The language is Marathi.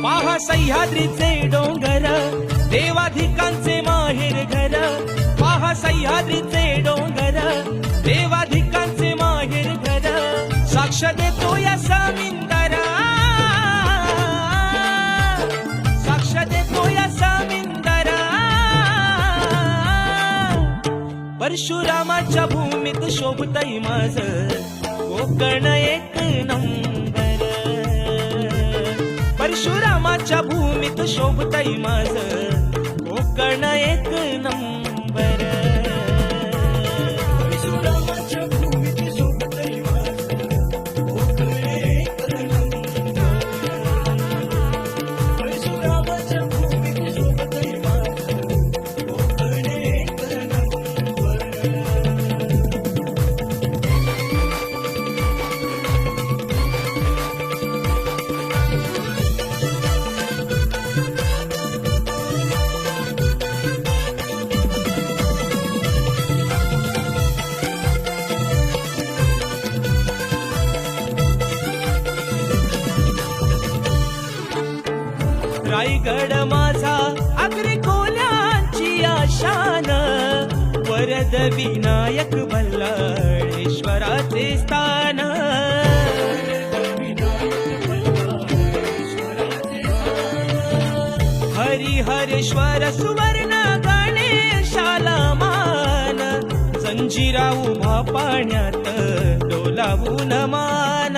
पाहा सह्याद्रीचे डोंगर, देवाधिकांचे माहेर घर. पाहा सह्याद्रीचे डोंगर, देवाधिकांचे माहेर घर. साक्ष देतो या समिंदर, साक्ष देतो या समिंदर. परशुरामाच्या भूमीत शोभतय माझ कोकण एक नंबर. परशुरामाच्या भूमीत शोभतय माझ कोकण एक नंबर. परशुरामाच्या भूमीत शोभतय माझ कोकण एक नंबर. परशुरामाच्या भूमीत शोभतय माझ कोकण एक नंबर. रायगड माझा अग्री कोल्यांची आशान, वरद विनायक बल्लाळेश्वराचे स्थान. हरिहरेश्वर सुवर्ण गणेशाला मान, जंजिरा उभा पाण्यात डोलावून मान.